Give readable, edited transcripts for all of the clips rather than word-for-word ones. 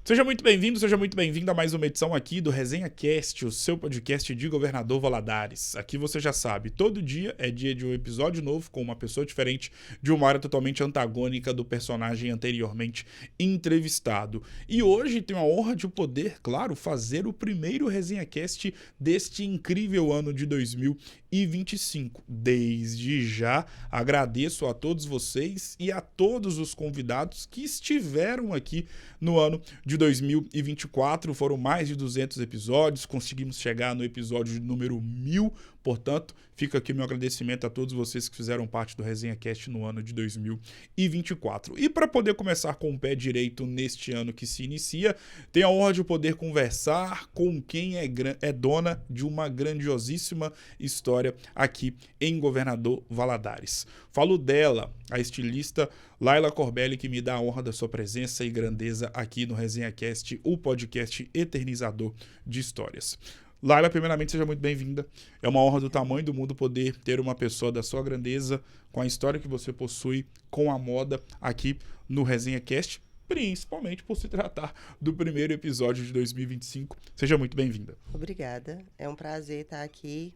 Seja muito bem-vindo, seja muito bem-vinda a mais uma edição aqui do Resenha Cast, o seu podcast de Governador Valadares. Aqui você já sabe, todo dia é dia de um episódio novo com uma pessoa diferente de uma área totalmente antagônica do personagem anteriormente entrevistado. E hoje tenho a honra de poder, claro, fazer o primeiro Resenha Cast deste incrível ano de 2025. Desde já agradeço a todos vocês e a todos os convidados que estiveram aqui no ano de 2024, foram mais de 200 episódios, conseguimos chegar no episódio número 1000, portanto, fica aqui meu agradecimento a todos vocês que fizeram parte do Resenha Cast no ano de 2024. E para poder começar com o pé direito neste ano que se inicia, tenho a honra de poder conversar com quem é dona de uma grandiosíssima história aqui em Governador Valadares. Falo dela, a estilista Laila Corbelli, que me dá a honra da sua presença e grandeza aqui no Resenha Cast, o podcast eternizador de histórias. Laila, primeiramente, seja muito bem-vinda. É uma honra do tamanho do mundo poder ter uma pessoa da sua grandeza, com a história que você possui, com a moda aqui no Resenha Cast, principalmente por se tratar do primeiro episódio de 2025. Seja muito bem-vinda. Obrigada. É um prazer estar aqui,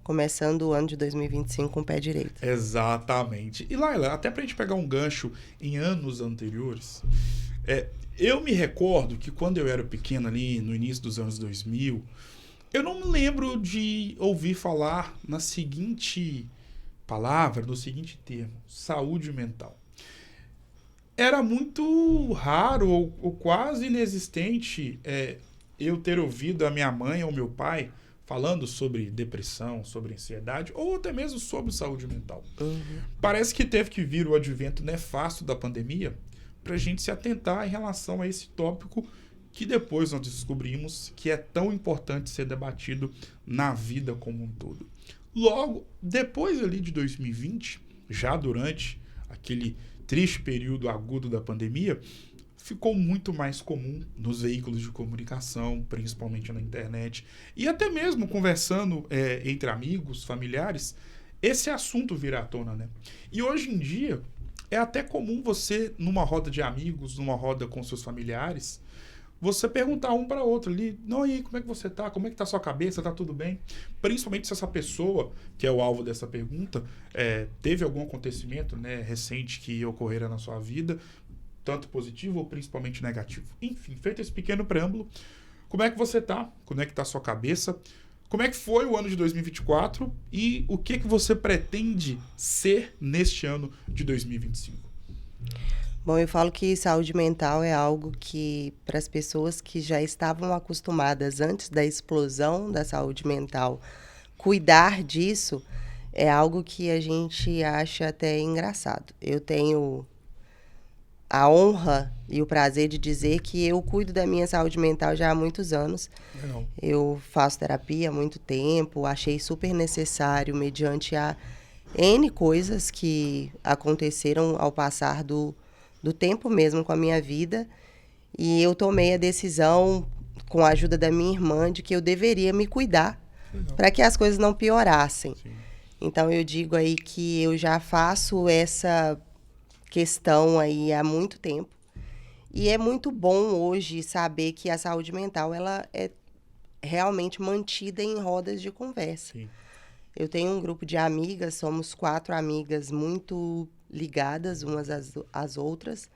começando o ano de 2025 com o pé direito. Exatamente. E Laila, até pra gente pegar um gancho em anos anteriores, eu me recordo que quando eu era pequeno ali, no início dos anos 2000, eu não me lembro de ouvir falar na seguinte palavra, no seguinte termo, saúde mental. Era muito raro ou quase inexistente eu ter ouvido a minha mãe ou meu pai falando sobre depressão, sobre ansiedade ou até mesmo sobre saúde mental. Parece que teve que vir o advento nefasto da pandemia para a gente se atentar em relação a esse tópico que depois nós descobrimos que é tão importante ser debatido na vida como um todo. Logo, depois ali de 2020, já durante aquele triste período agudo da pandemia, ficou muito mais comum nos veículos de comunicação, principalmente na internet, e até mesmo conversando entre amigos, familiares, esse assunto vir à tona, né? E hoje em dia, é até comum você, numa roda de amigos, numa roda com seus familiares, você perguntar um para outro ali, não, e aí, como é que você tá? Como é que tá a sua cabeça? Tá tudo bem? Principalmente se essa pessoa, que é o alvo dessa pergunta, teve algum acontecimento, né, recente que ocorrera na sua vida, tanto positivo ou principalmente negativo. Enfim, feito esse pequeno preâmbulo, como é que você tá? Como é que tá a sua cabeça? Como é que foi o ano de 2024 e o que você pretende ser neste ano de 2025? Bom, eu falo que saúde mental é algo que, para as pessoas que já estavam acostumadas antes da explosão da saúde mental, cuidar disso é algo que a gente acha até engraçado. Eu tenho a honra e o prazer de dizer que eu cuido da minha saúde mental já há muitos anos. Não. Eu faço terapia há muito tempo, achei super necessário, mediante a N coisas que aconteceram ao passar do tempo mesmo com a minha vida, e eu tomei a decisão, com a ajuda da minha irmã, de que eu deveria me cuidar para que as coisas não piorassem. Sim. Então eu digo aí que eu já faço essa questão aí há muito tempo, e é muito bom hoje saber que a saúde mental ela é realmente mantida em rodas de conversa. Sim. Eu tenho um grupo de amigas, somos 4 amigas muito ligadas umas às outras.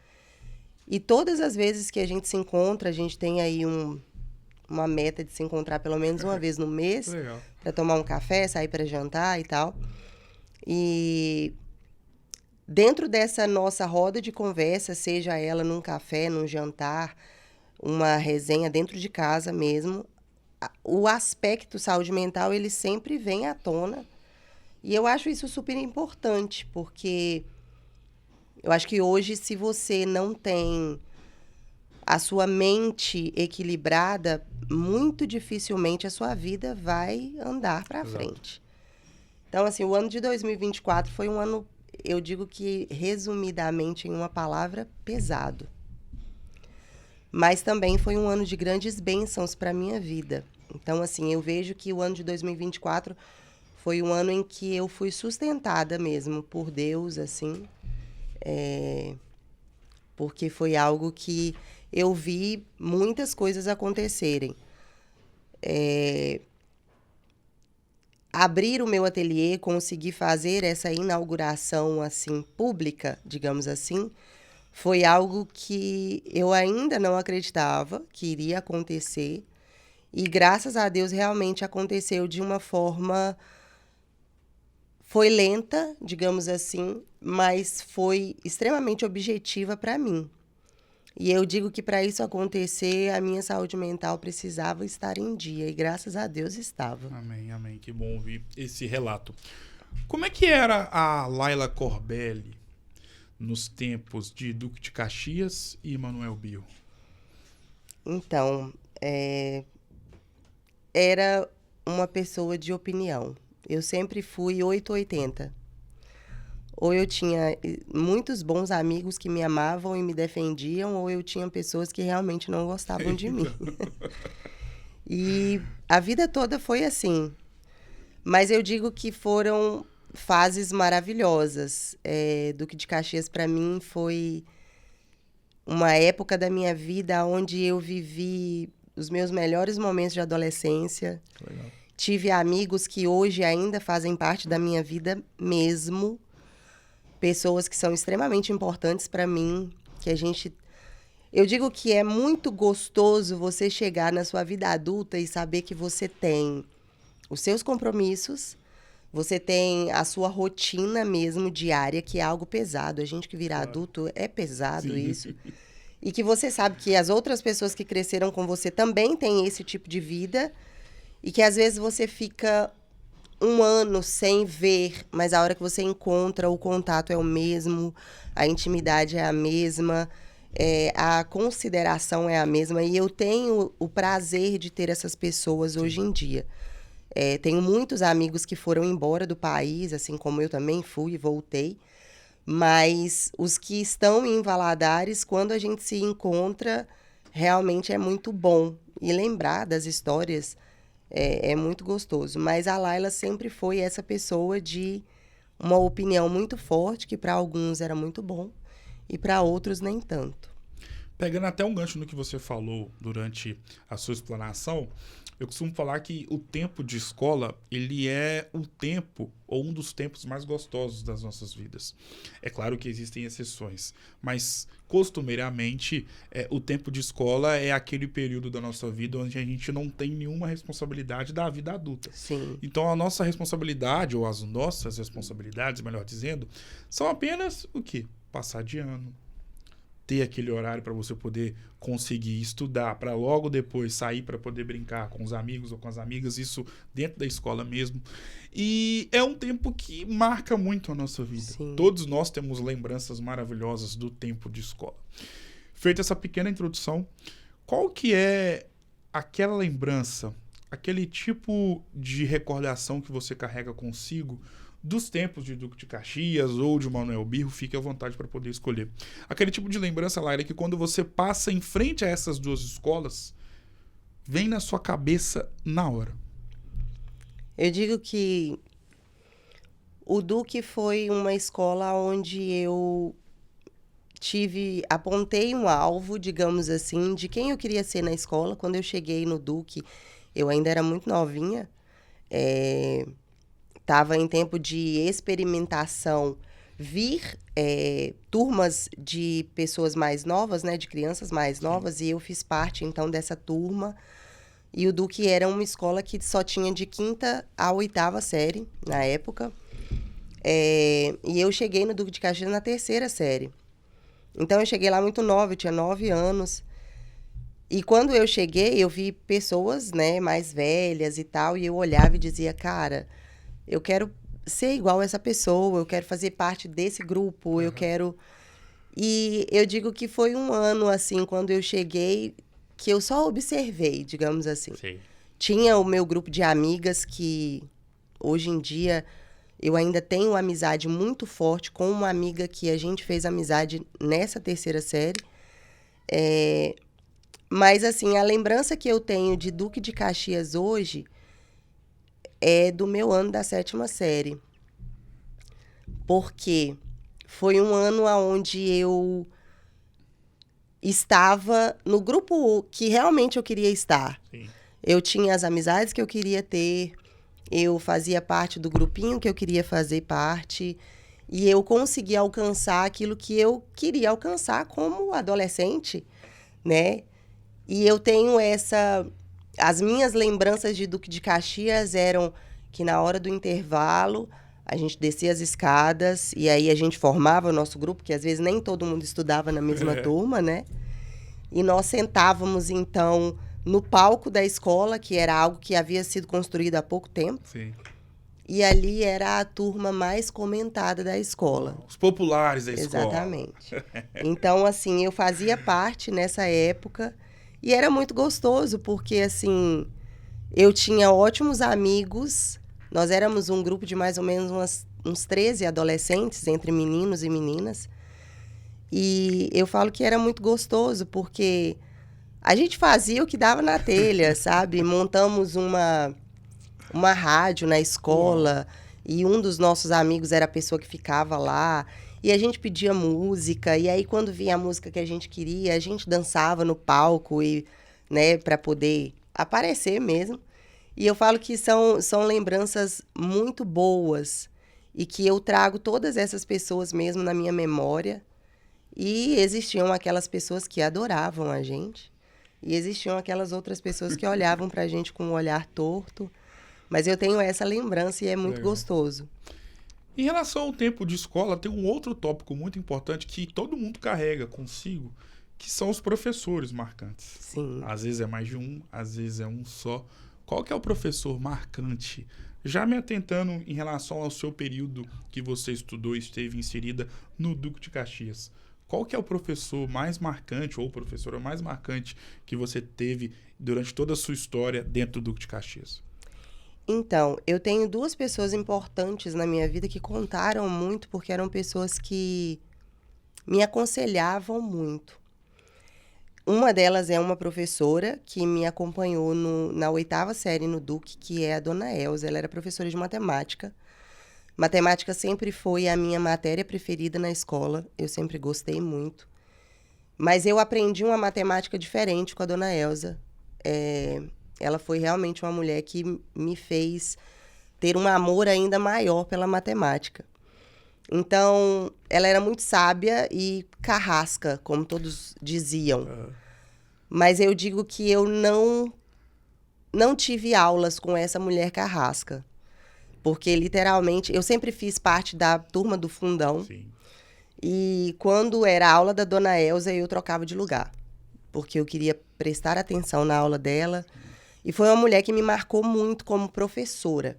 E todas as vezes que a gente se encontra, a gente tem aí uma meta de se encontrar pelo menos uma vez no mês, para tomar um café, sair para jantar e tal. E dentro dessa nossa roda de conversa, seja ela num café, num jantar, uma resenha dentro de casa mesmo, o aspecto saúde mental, ele sempre vem à tona. E eu acho isso super importante, porque eu acho que hoje, se você não tem a sua mente equilibrada, muito dificilmente a sua vida vai andar para frente. Então, assim, o ano de 2024 foi um ano, eu digo que, resumidamente, em uma palavra, pesado. Mas também foi um ano de grandes bênçãos para a minha vida. Então, assim, eu vejo que o ano de 2024 foi um ano em que eu fui sustentada mesmo por Deus, assim, porque foi algo que eu vi muitas coisas acontecerem. Abrir o meu ateliê, conseguir fazer essa inauguração assim pública, digamos assim, foi algo que eu ainda não acreditava que iria acontecer. E graças a Deus realmente aconteceu de uma forma. Foi lenta, digamos assim, mas foi extremamente objetiva para mim. E eu digo que para isso acontecer, a minha saúde mental precisava estar em dia. E graças a Deus estava. Amém, amém. Que bom ouvir esse relato. Como é que era a Laila Corbelli nos tempos de Duque de Caxias e Manuel Bill? Então, era uma pessoa de opinião. Eu sempre fui 880. Ou eu tinha muitos bons amigos que me amavam e me defendiam, ou eu tinha pessoas que realmente não gostavam de mim. E a vida toda foi assim. Mas eu digo que foram fases maravilhosas. Duque de Caxias, para mim, foi uma época da minha vida onde eu vivi os meus melhores momentos de adolescência. Legal. Tive amigos que hoje ainda fazem parte da minha vida mesmo. Pessoas que são extremamente importantes para mim, que a gente... Eu digo que é muito gostoso você chegar na sua vida adulta e saber que você tem os seus compromissos, você tem a sua rotina mesmo diária, que é algo pesado. A gente que vira adulto é pesado. Sim. Isso. E que você sabe que as outras pessoas que cresceram com você também têm esse tipo de vida e que às vezes você fica um ano sem ver, mas a hora que você encontra, o contato é o mesmo, a intimidade é a mesma, a consideração é a mesma. E eu tenho o prazer de ter essas pessoas hoje em dia. Tenho muitos amigos que foram embora do país, assim como eu também fui e voltei. Mas os que estão em Valadares, quando a gente se encontra, realmente é muito bom. E lembrar das histórias é muito gostoso. Mas a Laila sempre foi essa pessoa de uma opinião muito forte, que para alguns era muito bom e para outros nem tanto. Pegando até um gancho no que você falou durante a sua explanação, eu costumo falar que o tempo de escola, ele é o tempo, ou um dos tempos mais gostosos das nossas vidas. É claro que existem exceções, mas costumeiramente o tempo de escola é aquele período da nossa vida onde a gente não tem nenhuma responsabilidade da vida adulta. Sim. Então a nossa responsabilidade, ou as nossas responsabilidades, melhor dizendo, são apenas o quê? Passar de ano. Ter aquele horário para você poder conseguir estudar, para logo depois sair para poder brincar com os amigos ou com as amigas, isso dentro da escola mesmo. E é um tempo que marca muito a nossa vida. Sim. Todos nós temos lembranças maravilhosas do tempo de escola. Feita essa pequena introdução, qual que é aquela lembrança, aquele tipo de recordação que você carrega consigo dos tempos de Duque de Caxias ou de Manuel Birro? Fique à vontade para poder escolher. Aquele tipo de lembrança, Laila, que quando você passa em frente a essas duas escolas, vem na sua cabeça na hora. Eu digo que o Duque foi uma escola onde eu apontei um alvo, digamos assim, de quem eu queria ser na escola. Quando eu cheguei no Duque, eu ainda era muito novinha, estava em tempo de experimentação, turmas de pessoas mais novas, né, de crianças mais novas, e eu fiz parte, então, dessa turma. E o Duque era uma escola que só tinha de 5ª a 8ª série, na época. E eu cheguei no Duque de Caxias na 3ª série. Então, eu cheguei lá muito nova, eu tinha 9 anos. E quando eu cheguei, eu vi pessoas, né, mais velhas e tal, e eu olhava e dizia, cara, eu quero ser igual a essa pessoa, eu quero fazer parte desse grupo, eu quero... E eu digo que foi um ano, assim, quando eu cheguei, que eu só observei, digamos assim. Sim. Tinha o meu grupo de amigas que, hoje em dia, eu ainda tenho uma amizade muito forte com uma amiga que a gente fez amizade nessa 3ª série. Mas, assim, a lembrança que eu tenho de Duque de Caxias hoje é do meu ano da 7ª série. Porque foi um ano onde estava no grupo que realmente eu queria estar. Sim. Eu tinha as amizades que eu queria ter, eu fazia parte do grupinho que eu queria fazer parte, e eu conseguia alcançar aquilo que eu queria alcançar como adolescente, né? E eu tenho as minhas lembranças de Duque de Caxias eram que na hora do intervalo a gente descia as escadas e aí a gente formava o nosso grupo, que às vezes nem todo mundo estudava na mesma turma, né? E nós sentávamos, então, no palco da escola, que era algo que havia sido construído há pouco tempo. Sim. E ali era a turma mais comentada da escola. Os populares da escola. Exatamente. Então, assim, eu fazia parte nessa época e era muito gostoso, porque, assim, eu tinha ótimos amigos. Nós éramos um grupo de mais ou menos uns 13 adolescentes, entre meninos e meninas. E eu falo que era muito gostoso, porque a gente fazia o que dava na telha, sabe? Montamos uma rádio na escola, e um dos nossos amigos era a pessoa que ficava lá, e a gente pedia música, e aí quando vinha a música que a gente queria, a gente dançava no palco, e, né, para poder aparecer mesmo. E eu falo que são lembranças muito boas, e que eu trago todas essas pessoas mesmo na minha memória. E existiam aquelas pessoas que adoravam a gente, e existiam aquelas outras pessoas que olhavam pra gente com um olhar torto. Mas eu tenho essa lembrança e é muito gostoso. Em relação ao tempo de escola, tem um outro tópico muito importante que todo mundo carrega consigo, que são os professores marcantes. Sim. Às vezes é mais de um, às vezes é um só. Qual que é o professor marcante? Já me atentando em relação ao seu período que você estudou e esteve inserida no Duque de Caxias. Qual que é o professor mais marcante ou professora mais marcante que você teve durante toda a sua história dentro do Duque de Caxias? Então, eu tenho duas pessoas importantes na minha vida que contaram muito, porque eram pessoas que me aconselhavam muito. Uma delas é uma professora que me acompanhou na 8ª série no Duque, que é a dona Elza. Ela era professora de matemática. Matemática sempre foi a minha matéria preferida na escola. Eu sempre gostei muito. Mas eu aprendi uma matemática diferente com a dona Elza. Ela foi realmente uma mulher que me fez ter um amor ainda maior pela matemática. Então, ela era muito sábia e carrasca, como todos diziam. Mas eu digo que eu não tive aulas com essa mulher carrasca. Porque, literalmente, eu sempre fiz parte da turma do fundão. Sim. E quando era a aula da dona Elza, eu trocava de lugar. Porque eu queria prestar atenção na aula dela. E foi uma mulher que me marcou muito como professora.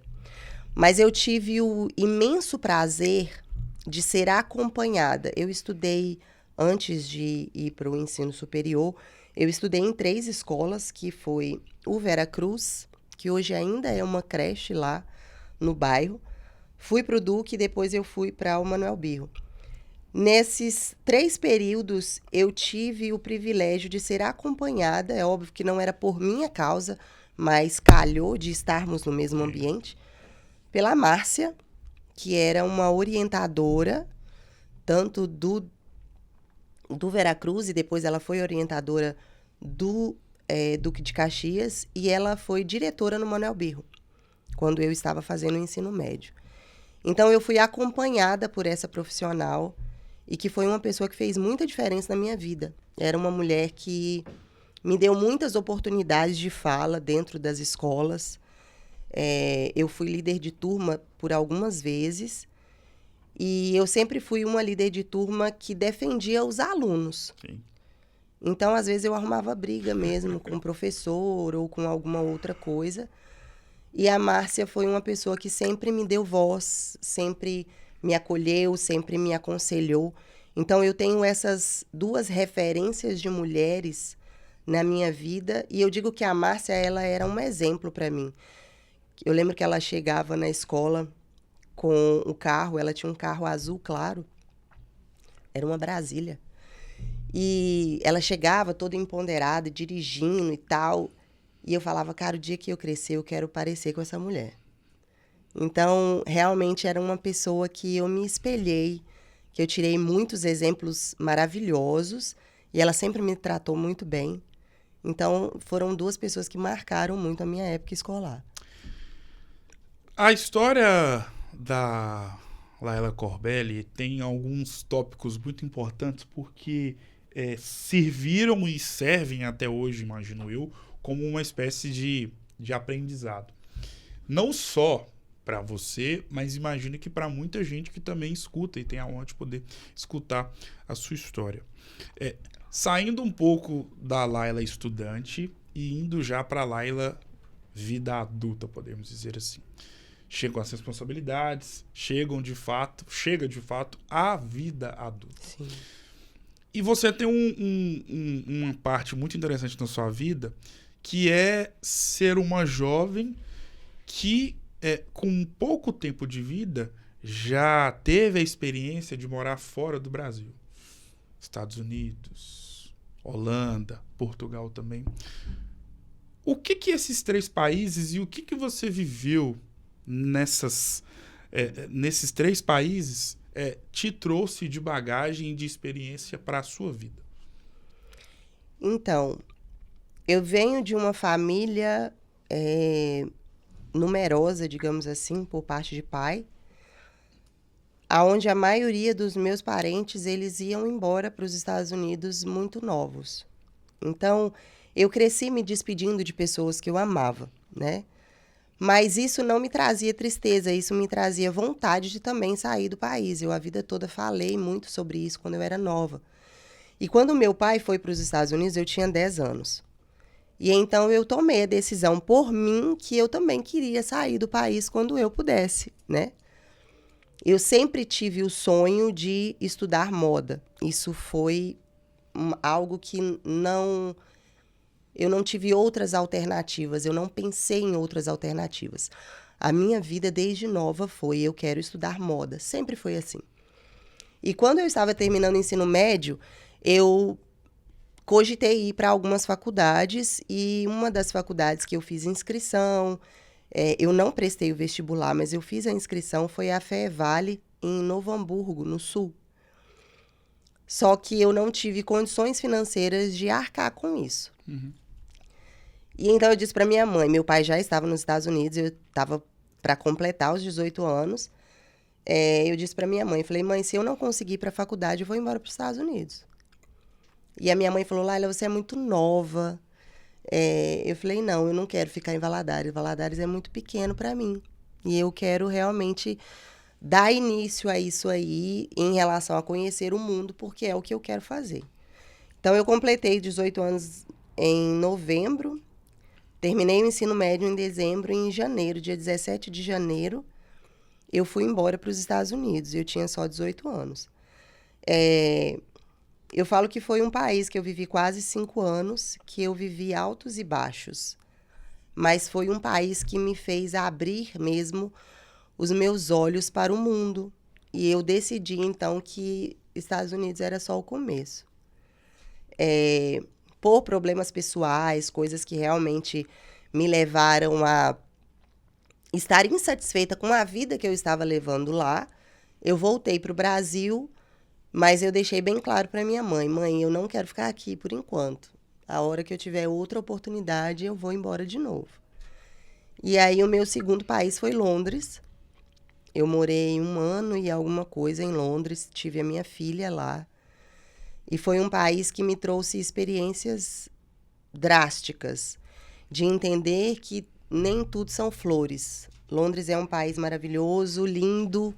Mas eu tive o imenso prazer de ser acompanhada. Eu estudei, antes de ir para o ensino superior, eu estudei em 3 escolas, que foi o Vera Cruz, que hoje ainda é uma creche lá no bairro. Fui para o Duque e depois eu fui para o Manuel Birro. Nesses 3 períodos, eu tive o privilégio de ser acompanhada. É óbvio que não era por minha causa, mas calhou de estarmos no mesmo ambiente, pela Márcia, que era uma orientadora, tanto do Veracruz, e depois ela foi orientadora do Duque de Caxias, e ela foi diretora no Manuel Birro, quando eu estava fazendo o ensino médio. Então, eu fui acompanhada por essa profissional, e que foi uma pessoa que fez muita diferença na minha vida. Era uma mulher que me deu muitas oportunidades de fala dentro das escolas. Eu fui líder de turma por algumas vezes, e eu sempre fui uma líder de turma que defendia os alunos. Sim. Então, às vezes, eu arrumava briga mesmo com o professor ou com alguma outra coisa. E a Márcia foi uma pessoa que sempre me deu voz, sempre me acolheu, sempre me aconselhou. Então, eu tenho essas 2 referências de mulheres na minha vida, e eu digo que a Márcia, ela era um exemplo para mim. Eu lembro que ela chegava na escola com o carro, ela tinha um carro azul claro, era uma Brasília. E ela chegava toda empoderada, dirigindo e tal, e eu falava, cara, o dia que eu crescer, eu quero parecer com essa mulher. Então, realmente era uma pessoa que eu me espelhei, que eu tirei muitos exemplos maravilhosos, E ela sempre me tratou muito bem. Então, foram 2 pessoas que marcaram muito a minha época escolar. A história da Laila Corbelli tem alguns tópicos muito importantes porque serviram e servem até hoje, imagino eu, como uma espécie de aprendizado. Não só para você, mas imagino que para muita gente que também escuta e tem a honra de poder escutar a sua história. Saindo um pouco da Laila estudante e indo já para a Laila vida adulta, podemos dizer assim. Chegam as responsabilidades, chega de fato a vida adulta. Sim. E você tem uma parte muito interessante na sua vida, que é ser uma jovem que, com pouco tempo de vida, já teve a experiência de morar fora do Brasil. Estados Unidos, Holanda, Portugal também. O que esses 3 países e o que você viveu nesses 3 países te trouxe de bagagem e de experiência para a sua vida? Então, eu venho de uma família numerosa, digamos assim, por parte de pai, aonde a maioria dos meus parentes, eles iam embora para os Estados Unidos muito novos. Então, eu cresci me despedindo de pessoas que eu amava, né? Mas isso não me trazia tristeza, isso me trazia vontade de também sair do país. Eu a vida toda falei muito sobre isso quando eu era nova. E quando meu pai foi para os Estados Unidos, eu tinha 10 anos. E então eu tomei a decisão por mim que eu também queria sair do país quando eu pudesse, né? Eu sempre tive o sonho de estudar moda. Isso foi algo que eu não tive outras alternativas, eu não pensei em outras alternativas. A minha vida desde nova foi, eu quero estudar moda, sempre foi assim. E quando eu estava terminando o ensino médio, eu cogitei ir para algumas faculdades, e uma das faculdades que eu fiz inscrição, eu não prestei o vestibular, mas eu fiz a inscrição, foi a FEVALE, em Novo Hamburgo, no Sul. Só que eu não tive condições financeiras de arcar com isso. Uhum. E então eu disse para minha mãe, meu pai já estava nos Estados Unidos, eu estava para completar os 18 anos. Eu disse para minha mãe, falei, mãe, se eu não conseguir ir para a faculdade, eu vou embora para os Estados Unidos. E a minha mãe falou, Laila, você é muito nova. Eu falei, não, eu não quero ficar em Valadares. Valadares é muito pequeno para mim. E eu quero realmente dar início a isso aí em relação a conhecer o mundo, porque é o que eu quero fazer. Então, eu completei 18 anos em novembro, terminei o ensino médio em dezembro, e em janeiro, dia 17 de janeiro, eu fui embora para os Estados Unidos. Eu tinha só 18 anos. Eu falo que foi um país que eu vivi quase 5 anos, que eu vivi altos e baixos. Mas foi um país que me fez abrir mesmo os meus olhos para o mundo. E eu decidi, então, que Estados Unidos era só o começo. Por problemas pessoais, coisas que realmente me levaram a estar insatisfeita com a vida que eu estava levando lá, eu voltei para o Brasil, mas eu deixei bem claro para minha mãe, mãe, eu não quero ficar aqui por enquanto. A hora que eu tiver outra oportunidade, eu vou embora de novo. E aí o meu segundo país foi Londres. Eu morei 1 ano e alguma coisa em Londres, tive a minha filha lá. E foi um país que me trouxe experiências drásticas, de entender que nem tudo são flores. Londres é um país maravilhoso, lindo.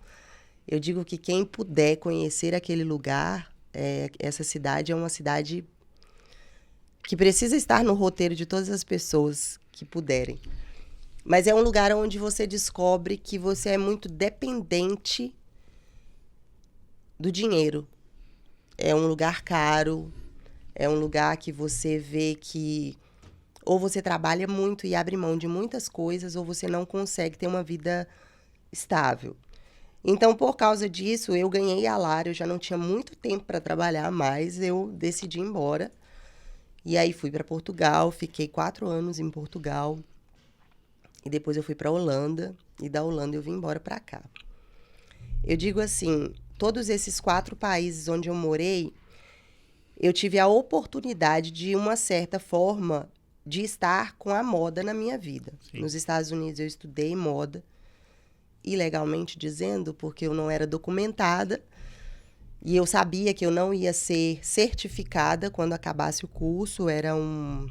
Eu digo que quem puder conhecer aquele lugar, essa cidade é uma cidade que precisa estar no roteiro de todas as pessoas que puderem. Mas é um lugar onde você descobre que você é muito dependente do dinheiro. É um lugar caro, é um lugar que você vê que ou você trabalha muito e abre mão de muitas coisas, ou você não consegue ter uma vida estável. Então, por causa disso, eu ganhei a Lara, eu já não tinha muito tempo para trabalhar mais, eu decidi ir embora. E aí fui para Portugal, fiquei 4 anos em Portugal. E depois eu fui para a Holanda, e da Holanda eu vim embora para cá. Eu digo assim, todos esses 4 países onde eu morei, eu tive a oportunidade de, uma certa forma, de estar com a moda na minha vida. Sim. Nos Estados Unidos eu estudei moda, ilegalmente dizendo, porque eu não era documentada, e eu sabia que eu não ia ser certificada quando acabasse o curso, era um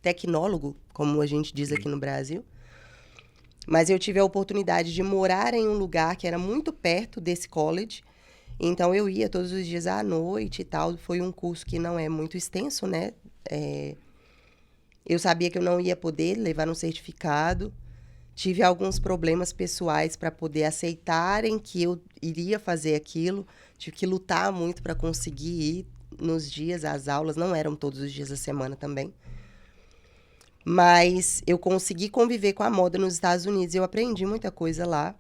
tecnólogo, como a gente diz aqui no Brasil. Mas eu tive a oportunidade de morar em um lugar que era muito perto desse college, então eu ia todos os dias à noite e tal. Foi um curso que não é muito extenso, né? Eu sabia que eu não ia poder levar um certificado. Tive alguns problemas pessoais para poder aceitarem que eu iria fazer aquilo. Tive que lutar muito para conseguir ir nos dias, as aulas não eram todos os dias da semana também. Mas eu consegui conviver com a moda nos Estados Unidos, eu aprendi muita coisa lá.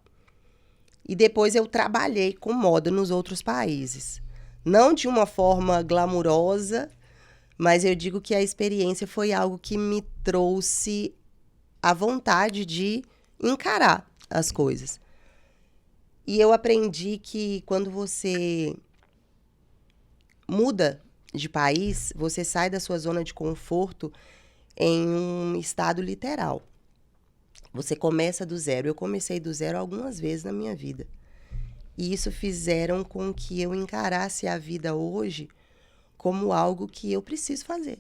E depois eu trabalhei com moda nos outros países. Não de uma forma glamurosa, mas eu digo que a experiência foi algo que me trouxe a vontade de encarar as coisas. E eu aprendi que quando você muda de país, você sai da sua zona de conforto em um estado literal. Você começa do zero. Eu comecei do zero algumas vezes na minha vida. E isso fizeram com que eu encarasse a vida hoje como algo que eu preciso fazer.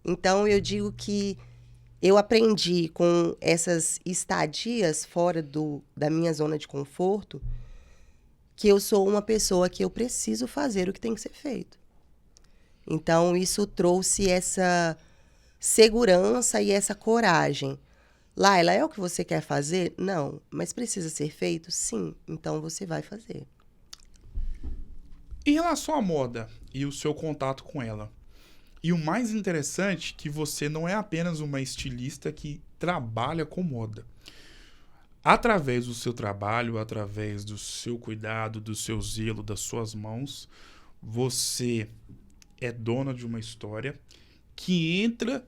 Então, eu digo que eu aprendi com essas estadias fora da minha zona de conforto que eu sou uma pessoa que eu preciso fazer o que tem que ser feito. Então, isso trouxe essa segurança e essa coragem. Laila, é o que você quer fazer? Não. Mas precisa ser feito? Sim. Então, você vai fazer. Em relação à moda e o seu contato com ela, e o mais interessante, que você não é apenas uma estilista que trabalha com moda. Através do seu trabalho, através do seu cuidado, do seu zelo, das suas mãos, você é dona de uma história que entra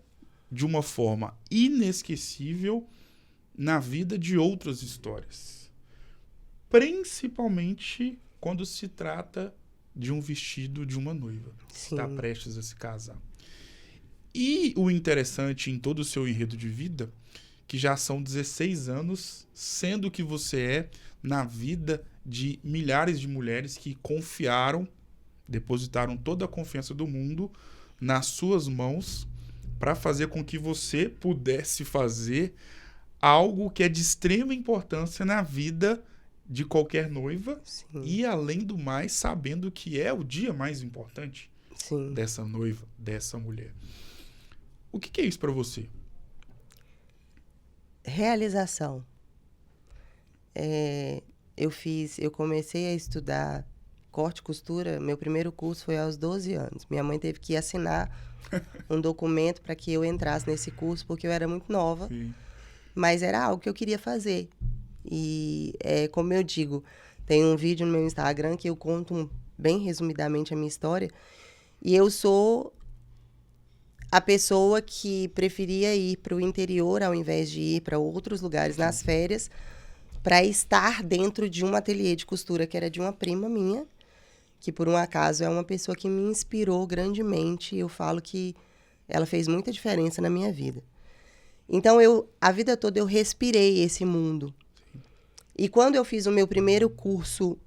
de uma forma inesquecível na vida de outras histórias. Principalmente quando se trata de um vestido de uma noiva que está prestes a se casar. E o interessante em todo o seu enredo de vida, que já são 16 anos, sendo que você é na vida de milhares de mulheres que confiaram, depositaram toda a confiança do mundo nas suas mãos para fazer com que você pudesse fazer algo que é de extrema importância na vida de qualquer noiva. Sim. E, além do mais, sabendo que é o dia mais importante. Sim. Dessa noiva, dessa mulher. O que é isso para você? Realização. Eu comecei a estudar corte e costura, meu primeiro curso foi aos 12 anos. Minha mãe teve que assinar um documento para que eu entrasse nesse curso, porque eu era muito nova. Sim. Mas era algo que eu queria fazer. E, como eu digo, tem um vídeo no meu Instagram que eu conto bem resumidamente a minha história. E eu sou a pessoa que preferia ir para o interior ao invés de ir para outros lugares nas férias, para estar dentro de um ateliê de costura que era de uma prima minha, que por um acaso é uma pessoa que me inspirou grandemente. E eu falo que ela fez muita diferença na minha vida. Então, a vida toda eu respirei esse mundo. E quando eu fiz o meu primeiro curso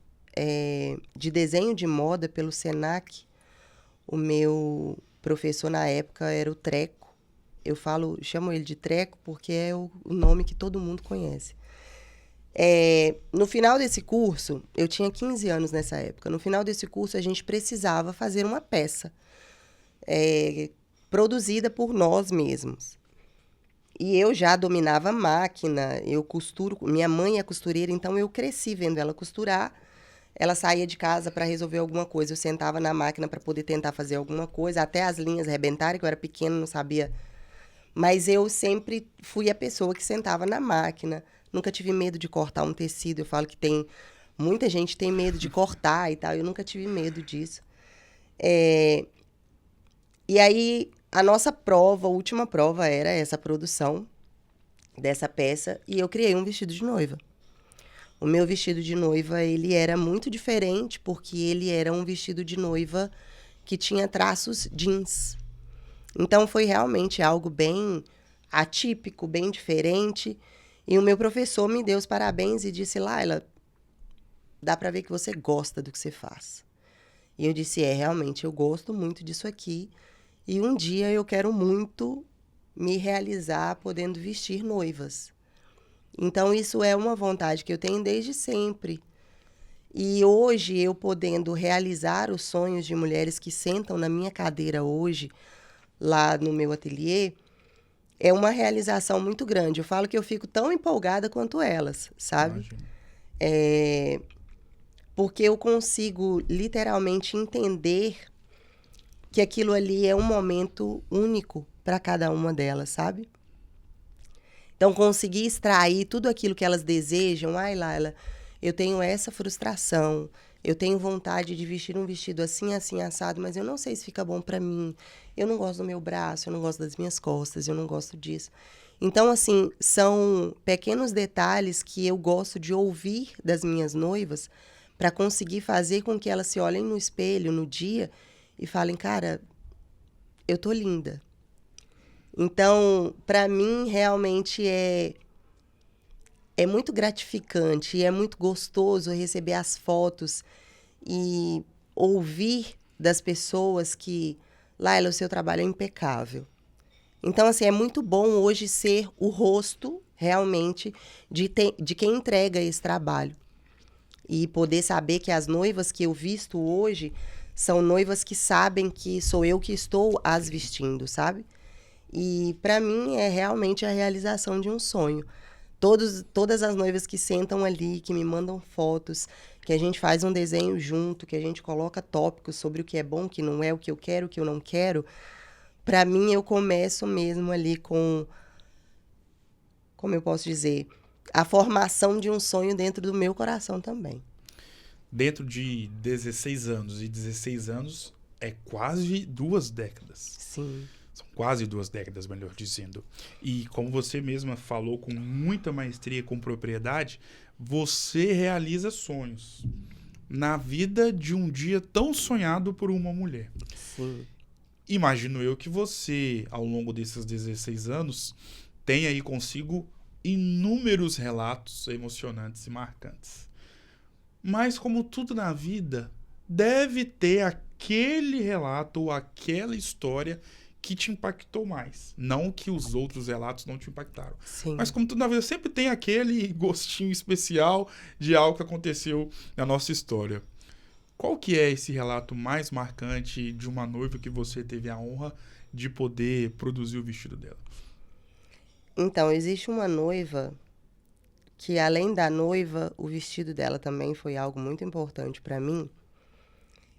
de desenho de moda pelo Senac, o meu professor na época era o Treco. Chamo ele de Treco porque é o nome que todo mundo conhece. No final desse curso, eu tinha 15 anos nessa época, no final desse curso a gente precisava fazer uma peça produzida por nós mesmos. E eu já dominava a máquina, eu costuro, minha mãe é costureira, então eu cresci vendo ela costurar. Ela saía de casa para resolver alguma coisa, eu sentava na máquina para poder tentar fazer alguma coisa, até as linhas rebentarem, que eu era pequena, não sabia. Mas eu sempre fui a pessoa que sentava na máquina, nunca tive medo de cortar um tecido. Eu falo que muita gente tem medo de cortar e tal, eu nunca tive medo disso. E aí, a nossa prova, a última prova, era essa produção dessa peça, e eu criei um vestido de noiva. O meu vestido de noiva, ele era muito diferente, porque ele era um vestido de noiva que tinha traços jeans. Então, foi realmente algo bem atípico, bem diferente. E o meu professor me deu os parabéns e disse, Laila, dá para ver que você gosta do que você faz. E eu disse, realmente, eu gosto muito disso aqui. E um dia eu quero muito me realizar podendo vestir noivas. Então, isso é uma vontade que eu tenho desde sempre. E hoje, eu podendo realizar os sonhos de mulheres que sentam na minha cadeira hoje, lá no meu ateliê, é uma realização muito grande. Eu falo que eu fico tão empolgada quanto elas, sabe? Porque eu consigo literalmente entender que aquilo ali é um momento único para cada uma delas, sabe? Então, conseguir extrair tudo aquilo que elas desejam. Ai, Laila, eu tenho essa frustração, eu tenho vontade de vestir um vestido assim, assim, assado, mas eu não sei se fica bom para mim. Eu não gosto do meu braço, eu não gosto das minhas costas, eu não gosto disso. Então, assim, são pequenos detalhes que eu gosto de ouvir das minhas noivas para conseguir fazer com que elas se olhem no espelho no dia e falem, cara, eu tô linda. Então, para mim, realmente é muito gratificante e é muito gostoso receber as fotos e ouvir das pessoas que, Laila, o seu trabalho é impecável. Então, assim, é muito bom hoje ser o rosto, realmente, de quem entrega esse trabalho. E poder saber que as noivas que eu visto hoje são noivas que sabem que sou eu que estou as vestindo, sabe? E para mim é realmente a realização de um sonho. Todas as noivas que sentam ali, que me mandam fotos, que a gente faz um desenho junto, que a gente coloca tópicos sobre o que é bom, o que não é, o que eu quero, o que eu não quero. Para mim, eu começo mesmo ali com, como eu posso dizer, a formação de um sonho dentro do meu coração também. Dentro de 16 anos, e 16 anos é quase 2 décadas. Sim. São quase 2 décadas, melhor dizendo. E como você mesma falou com muita maestria, com propriedade, você realiza sonhos na vida de um dia tão sonhado por uma mulher. Sim. Imagino eu que você, ao longo desses 16 anos, tenha aí consigo inúmeros relatos emocionantes e marcantes. Mas, como tudo na vida, deve ter aquele relato ou aquela história que te impactou mais. Não que os outros relatos não te impactaram. Sim. Mas, como tudo na vida, sempre tem aquele gostinho especial de algo que aconteceu na nossa história. Qual que é esse relato mais marcante de uma noiva que você teve a honra de poder produzir o vestido dela? Então, existe uma noiva que, além da noiva, o vestido dela também foi algo muito importante para mim,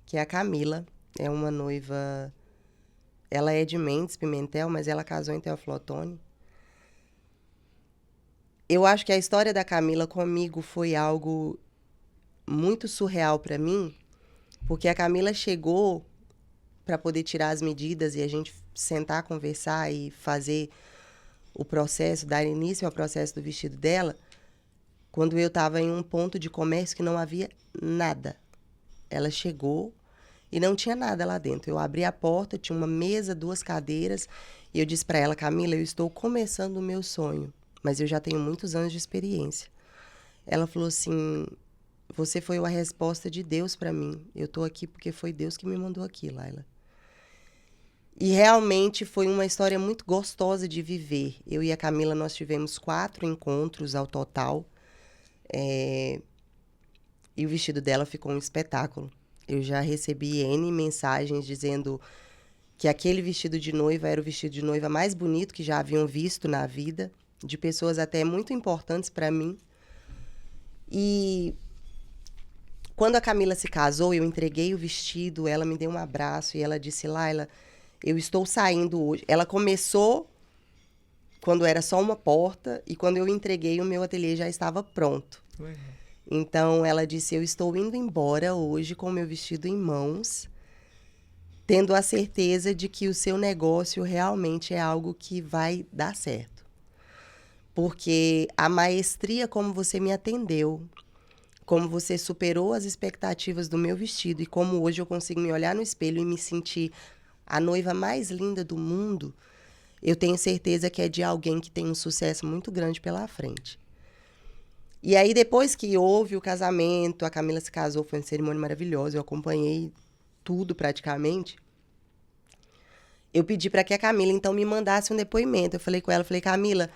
que é a Camila. É uma noiva... Ela é de Mendes, Pimentel, mas ela casou em Teófilo Otoni. Eu acho que a história da Camila comigo foi algo muito surreal para mim, porque a Camila chegou para poder tirar as medidas e a gente sentar, conversar e fazer o processo, dar início ao processo do vestido dela, quando eu estava em um ponto de comércio que não havia nada. Ela chegou e não tinha nada lá dentro. Eu abri a porta, tinha uma mesa, 2 cadeiras, e eu disse para ela, Camila, eu estou começando o meu sonho, mas eu já tenho muitos anos de experiência. Ela falou assim, você foi a resposta de Deus para mim. Eu estou aqui porque foi Deus que me mandou aqui, Laila. E realmente foi uma história muito gostosa de viver. Eu e a Camila, nós tivemos 4 encontros ao total. E o vestido dela ficou um espetáculo. Eu já recebi N mensagens dizendo que aquele vestido de noiva era o vestido de noiva mais bonito que já haviam visto na vida, de pessoas até muito importantes para mim. E quando a Camila se casou, eu entreguei o vestido, ela me deu um abraço e ela disse, Laila, eu estou saindo hoje. Ela começou quando era só uma porta e quando eu entreguei, o meu ateliê já estava pronto. Então, ela disse, eu estou indo embora hoje com o meu vestido em mãos, tendo a certeza de que o seu negócio realmente é algo que vai dar certo. Porque a maestria como você me atendeu, como você superou as expectativas do meu vestido e como hoje eu consigo me olhar no espelho e me sentir a noiva mais linda do mundo, eu tenho certeza que é de alguém que tem um sucesso muito grande pela frente. E aí, depois que houve o casamento, a Camila se casou, foi uma cerimônia maravilhosa, eu acompanhei tudo praticamente. Eu pedi para que a Camila, então, me mandasse um depoimento. Eu falei com ela, Camila,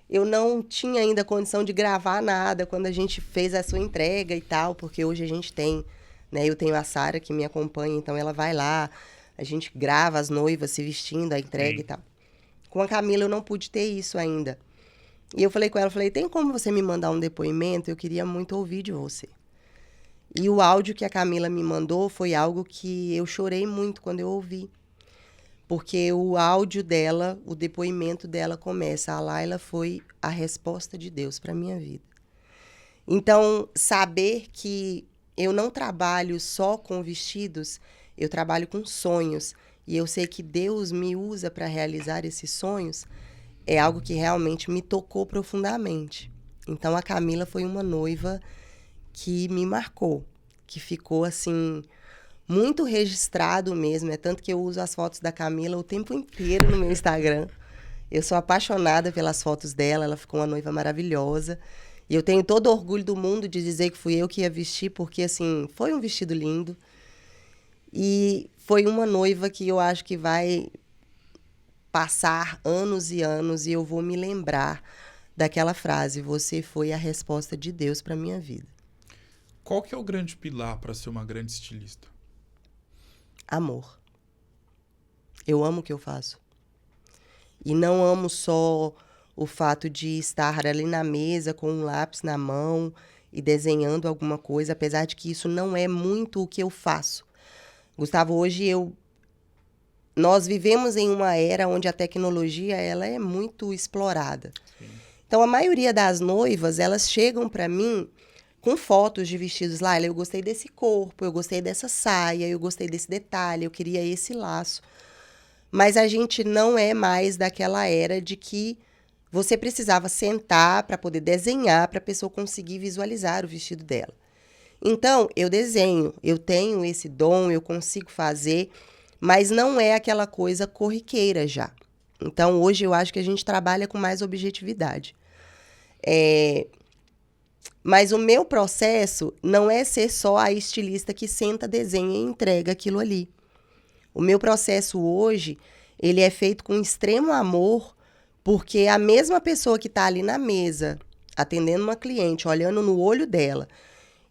eu não tinha ainda condição de gravar nada quando a gente fez a sua entrega e tal, porque hoje a gente tem, né? Eu tenho a Sara que me acompanha, então ela vai lá, a gente grava as noivas se vestindo, a entrega e tal. Com a Camila eu não pude ter isso ainda. E eu falei com ela, tem como você me mandar um depoimento? Eu queria muito ouvir de você. E o áudio que a Camila me mandou foi algo que eu chorei muito quando eu ouvi. Porque o áudio dela, o depoimento dela começa, a Laila foi a resposta de Deus para a minha vida. Então, saber que eu não trabalho só com vestidos, eu trabalho com sonhos. E eu sei que Deus me usa para realizar esses sonhos, é algo que realmente me tocou profundamente. Então, a Camila foi uma noiva que me marcou, que ficou, assim, muito registrado mesmo. É tanto que eu uso as fotos da Camila o tempo inteiro no meu Instagram. Eu sou apaixonada pelas fotos dela, ela ficou uma noiva maravilhosa. E eu tenho todo o orgulho do mundo de dizer que fui eu que ia vestir, porque, assim, foi um vestido lindo. E foi uma noiva que eu acho que vai passar anos e anos e eu vou me lembrar daquela frase: você foi a resposta de Deus para minha vida. Qual que é o grande pilar para ser uma grande estilista? Amor. Eu amo o que eu faço. E não amo só o fato de estar ali na mesa com um lápis na mão e desenhando alguma coisa, apesar de que isso não é muito o que eu faço. Gustavo, hoje nós vivemos em uma era onde a tecnologia ela é muito explorada. Sim. Então, a maioria das noivas, elas chegam para mim com fotos de vestidos. Laila, eu gostei desse corpo, eu gostei dessa saia, eu gostei desse detalhe, eu queria esse laço. Mas a gente não é mais daquela era de que você precisava sentar para poder desenhar para a pessoa conseguir visualizar o vestido dela. Então, eu desenho, eu tenho esse dom, eu consigo fazer, mas não é aquela coisa corriqueira já. Então, hoje eu acho que a gente trabalha com mais objetividade. Mas o meu processo não é ser só a estilista que senta, desenha e entrega aquilo ali. O meu processo hoje, ele é feito com extremo amor, porque a mesma pessoa que está ali na mesa, atendendo uma cliente, olhando no olho dela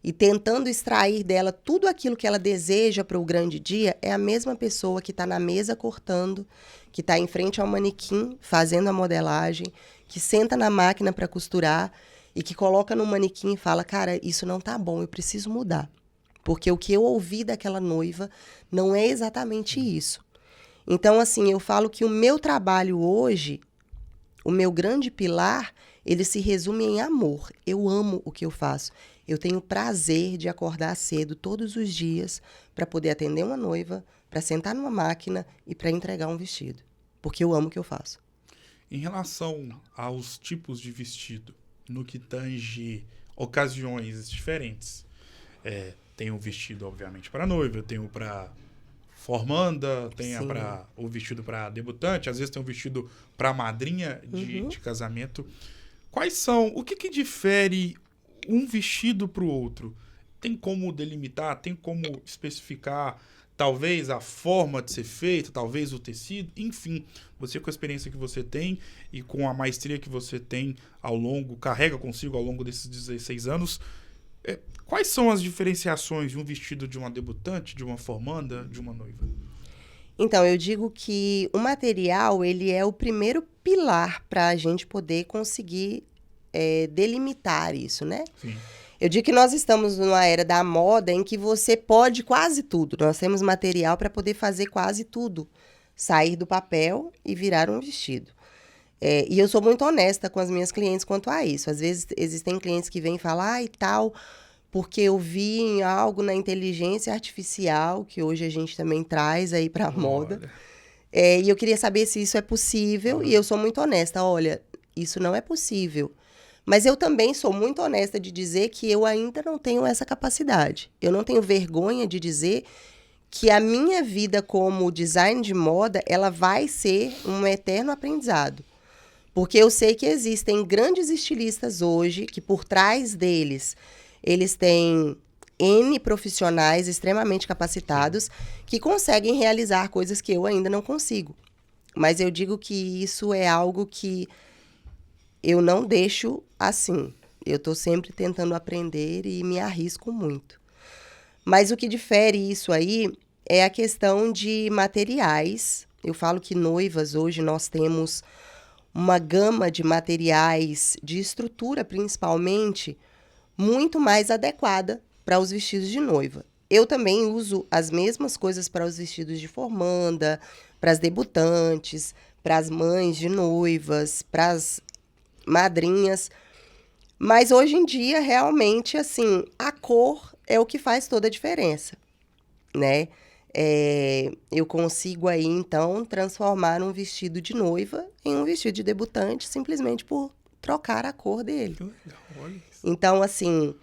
e tentando extrair dela tudo aquilo que ela deseja para o grande dia, é a mesma pessoa que está na mesa cortando, que está em frente ao manequim fazendo a modelagem, que senta na máquina para costurar e que coloca no manequim e fala: cara, isso não tá bom, eu preciso mudar. Porque o que eu ouvi daquela noiva não é exatamente isso. Então, assim, eu falo que o meu trabalho hoje, o meu grande pilar, ele se resume em amor. Eu amo o que eu faço. Eu tenho prazer de acordar cedo todos os dias para poder atender uma noiva, para sentar numa máquina e para entregar um vestido. Porque eu amo o que eu faço. Em relação aos tipos de vestido, no que tange ocasiões diferentes, tem o vestido, obviamente, para noiva, tem o para formanda, tem o vestido para debutante, às vezes tem o vestido para madrinha de casamento. O que difere um vestido para o outro? Tem como delimitar, tem como especificar, talvez a forma de ser feito, talvez o tecido, enfim, você com a experiência que você tem e com a maestria que você tem carrega consigo ao longo desses 16 anos, quais são as diferenciações de um vestido de uma debutante, de uma formanda, de uma noiva? Então, eu digo que o material, ele é o primeiro pilar para a gente poder conseguir delimitar isso, né? Sim. Eu digo que nós estamos numa era da moda em que você pode quase tudo. Nós temos material para poder fazer quase tudo. Sair do papel e virar um vestido. E eu sou muito honesta com as minhas clientes quanto a isso. Às vezes existem clientes que vêm falar e tal, porque eu vi em algo na inteligência artificial, que hoje a gente também traz aí para a moda. E eu queria saber se isso é possível, e eu sou muito honesta. Olha, isso não é possível. Mas eu também sou muito honesta de dizer que eu ainda não tenho essa capacidade. Eu não tenho vergonha de dizer que a minha vida como design de moda, ela vai ser um eterno aprendizado. Porque eu sei que existem grandes estilistas hoje, que por trás deles, eles têm N profissionais extremamente capacitados que conseguem realizar coisas que eu ainda não consigo. Mas eu digo que isso é algo que eu não deixo assim. Eu estou sempre tentando aprender e me arrisco muito. Mas o que difere isso aí é a questão de materiais. Eu falo que noivas hoje nós temos uma gama de materiais, de estrutura principalmente, muito mais adequada para os vestidos de noiva. Eu também uso as mesmas coisas para os vestidos de formanda, para as debutantes, para as mães de noivas, para as madrinhas. Mas hoje em dia, realmente, assim, a cor é o que faz toda a diferença, né? Eu consigo aí, então, transformar um vestido de noiva em um vestido de debutante simplesmente por trocar a cor dele. Que legal, olha isso. Então, assim,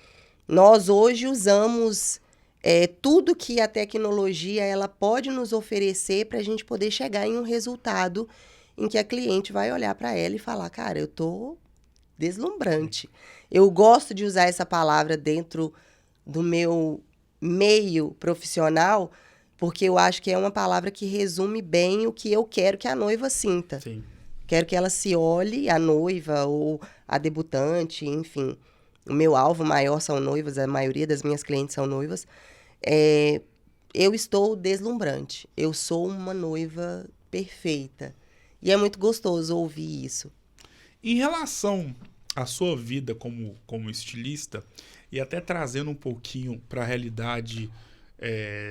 nós hoje usamos tudo que a tecnologia ela pode nos oferecer para a gente poder chegar em um resultado em que a cliente vai olhar para ela e falar, cara, eu tô deslumbrante. Eu gosto de usar essa palavra dentro do meu meio profissional, porque eu acho que é uma palavra que resume bem o que eu quero que a noiva sinta. Sim. Quero que ela se olhe, a noiva ou a debutante, enfim. O meu alvo maior são noivas, a maioria das minhas clientes são noivas. Eu estou deslumbrante. Eu sou uma noiva perfeita. E é muito gostoso ouvir isso. Em relação à sua vida como estilista, e até trazendo um pouquinho para a realidade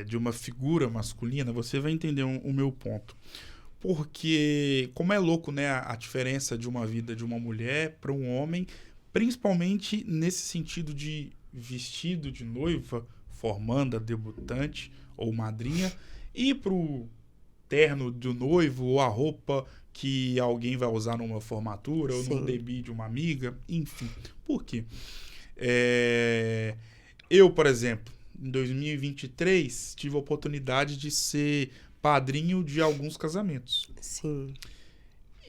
de uma figura masculina, você vai entender o meu ponto. Porque, como é louco, né, a diferença de uma vida de uma mulher para um homem, principalmente nesse sentido de vestido de noiva, formanda, debutante ou madrinha, e pro terno do noivo ou a roupa que alguém vai usar numa formatura ou num debut de uma amiga, enfim. Por quê? Eu, por exemplo, em 2023, tive a oportunidade de ser padrinho de alguns casamentos. Sim.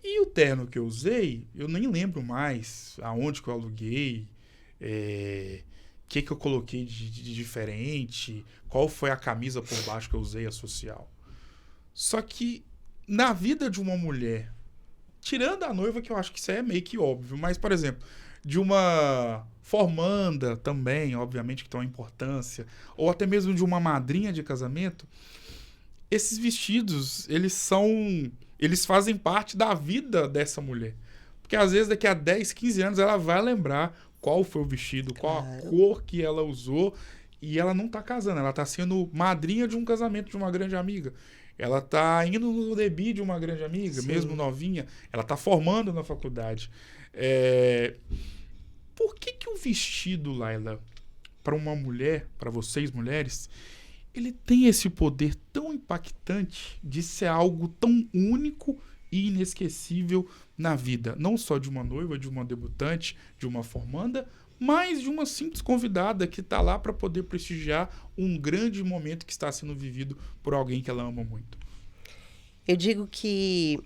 E o terno que eu usei, eu nem lembro mais aonde que eu aluguei, que eu coloquei de diferente, qual foi a camisa por baixo que eu usei, a social. Só que na vida de uma mulher, tirando a noiva, que eu acho que isso é meio que óbvio, mas, por exemplo, de uma formanda também, obviamente que tem uma importância, ou até mesmo de uma madrinha de casamento, esses vestidos, eles fazem parte da vida dessa mulher. Porque às vezes daqui a 10, 15 anos ela vai lembrar qual foi o vestido, qual a cor que ela usou, e ela não tá casando, ela tá sendo madrinha de um casamento de uma grande amiga. Ela tá indo no debut de uma grande amiga, Sim. mesmo novinha. Ela tá formando na faculdade. Por que o vestido, Laila, para uma mulher, para vocês mulheres, ele tem esse poder tão impactante de ser algo tão único e inesquecível na vida? Não só de uma noiva, de uma debutante, de uma formanda, mas de uma simples convidada que está lá para poder prestigiar um grande momento que está sendo vivido por alguém que ela ama muito. Eu digo que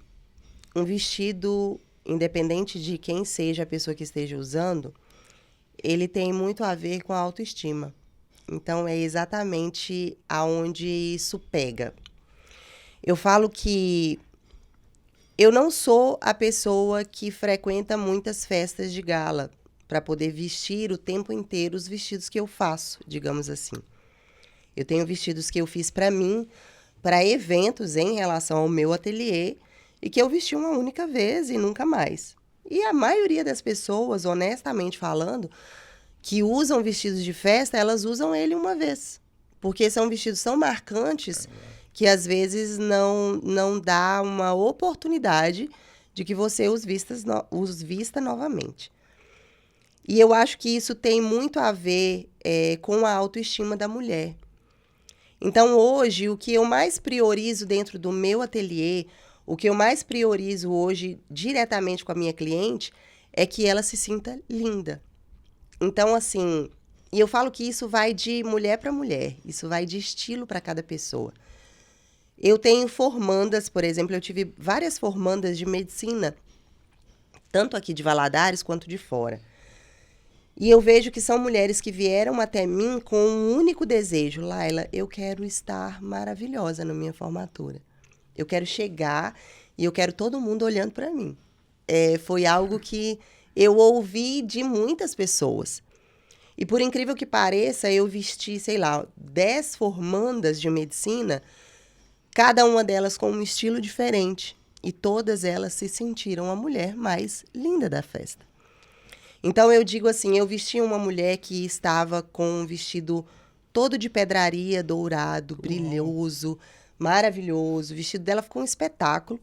um vestido, independente de quem seja a pessoa que esteja usando, ele tem muito a ver com a autoestima. Então, é exatamente aonde isso pega. Eu falo que eu não sou a pessoa que frequenta muitas festas de gala para poder vestir o tempo inteiro os vestidos que eu faço, digamos assim. Eu tenho vestidos que eu fiz para mim, para eventos em relação ao meu ateliê, e que eu vesti uma única vez e nunca mais. E a maioria das pessoas, honestamente falando, que usam vestidos de festa, elas usam ele uma vez. Porque são vestidos tão marcantes que às vezes não dá uma oportunidade de que você os vista novamente. E eu acho que isso tem muito a ver com a autoestima da mulher. Então, hoje, o que eu mais priorizo dentro do meu ateliê, o que eu mais priorizo hoje diretamente com a minha cliente, é que ela se sinta linda. Então, assim, e eu falo que isso vai de mulher para mulher, isso vai de estilo para cada pessoa. Eu tenho formandas, por exemplo, eu tive várias formandas de medicina, tanto aqui de Valadares quanto de fora. E eu vejo que são mulheres que vieram até mim com um único desejo. Laila, eu quero estar maravilhosa na minha formatura. Eu quero chegar e eu quero todo mundo olhando para mim. Foi algo que eu ouvi de muitas pessoas. E por incrível que pareça, eu vesti, 10 formandas de medicina, cada uma delas com um estilo diferente. E todas elas se sentiram a mulher mais linda da festa. Então, eu digo assim, eu vesti uma mulher que estava com um vestido todo de pedraria, dourado, brilhoso, maravilhoso. O vestido dela ficou um espetáculo.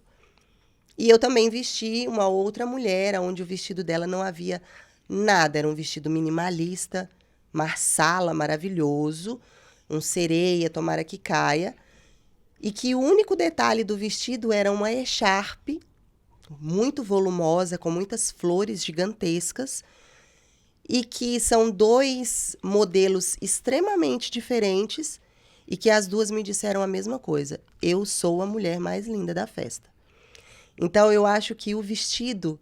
E eu também vesti uma outra mulher, onde o vestido dela não havia nada. Era um vestido minimalista, marsala, maravilhoso, um sereia, tomara que caia. E que o único detalhe do vestido era uma echarpe, muito volumosa, com muitas flores gigantescas, e que são 2 modelos extremamente diferentes e que as duas me disseram a mesma coisa. Eu sou a mulher mais linda da festa. Então, eu acho que o vestido,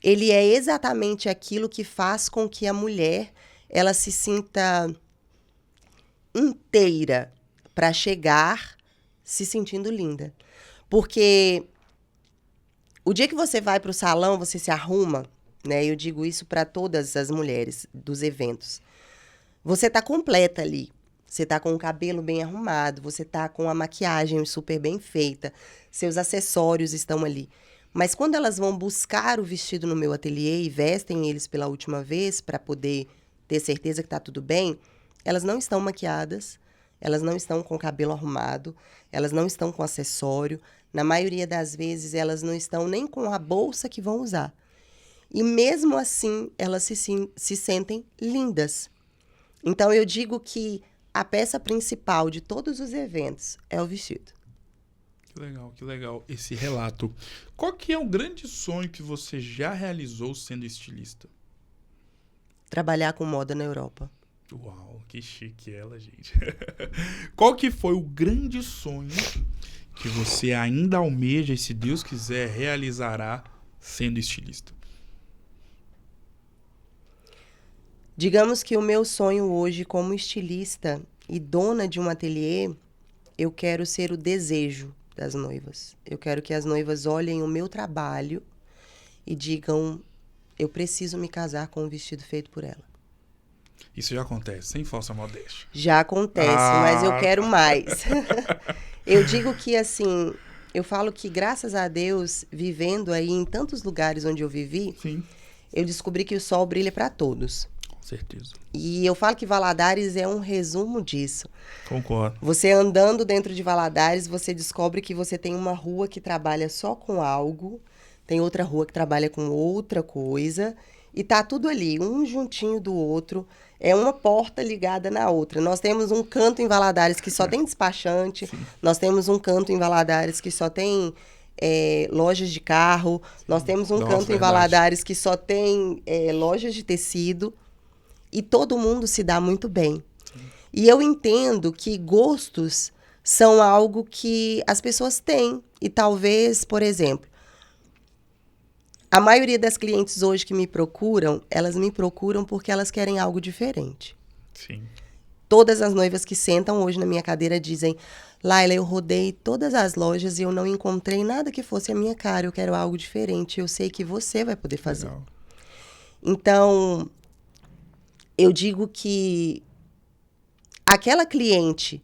ele é exatamente aquilo que faz com que a mulher ela se sinta inteira para chegar se sentindo linda. Porque o dia que você vai para o salão, você se arruma, né? Eu digo isso para todas as mulheres dos eventos. Você tá completa ali. Você tá com o cabelo bem arrumado, você tá com a maquiagem super bem feita, seus acessórios estão ali. Mas quando elas vão buscar o vestido no meu ateliê e vestem eles pela última vez para poder ter certeza que tá tudo bem, elas não estão maquiadas, elas não estão com o cabelo arrumado, elas não estão com acessório. Na maioria das vezes, elas não estão nem com a bolsa que vão usar. E mesmo assim, elas se sentem lindas. Então, eu digo que a peça principal de todos os eventos é o vestido. Que legal esse relato. Qual que é o grande sonho que você já realizou sendo estilista? Trabalhar com moda na Europa. Uau, que chique ela, gente. Qual que foi o grande sonho que você ainda almeja e, se Deus quiser, realizará sendo estilista? Digamos que o meu sonho hoje como estilista e dona de um ateliê, eu quero ser o desejo das noivas. Eu quero que as noivas olhem o meu trabalho e digam, eu preciso me casar com um vestido feito por ela. Isso já acontece, sem falsa modéstia. Já acontece, mas eu quero mais. Eu digo que, assim, eu falo que, graças a Deus, vivendo aí em tantos lugares onde eu vivi, Sim. Eu descobri que o sol brilha para todos. Com certeza. E eu falo que Valadares é um resumo disso. Concordo. Você andando dentro de Valadares, você descobre que você tem uma rua que trabalha só com algo, tem outra rua que trabalha com outra coisa, e tá tudo ali, um juntinho do outro. É uma porta ligada na outra. Nós temos um canto em Valadares que só tem despachante. Sim. Nós temos um canto em Valadares que só tem lojas de carro. Nós temos um canto em Valadares que só tem lojas de tecido. E todo mundo se dá muito bem. Sim. E eu entendo que gostos são algo que as pessoas têm. E talvez, por exemplo, a maioria das clientes hoje que me procuram, elas me procuram porque elas querem algo diferente. Sim. Todas as noivas que sentam hoje na minha cadeira dizem, Laila, eu rodei todas as lojas e eu não encontrei nada que fosse a minha cara, eu quero algo diferente, eu sei que você vai poder fazer. Legal. Então, eu digo que aquela cliente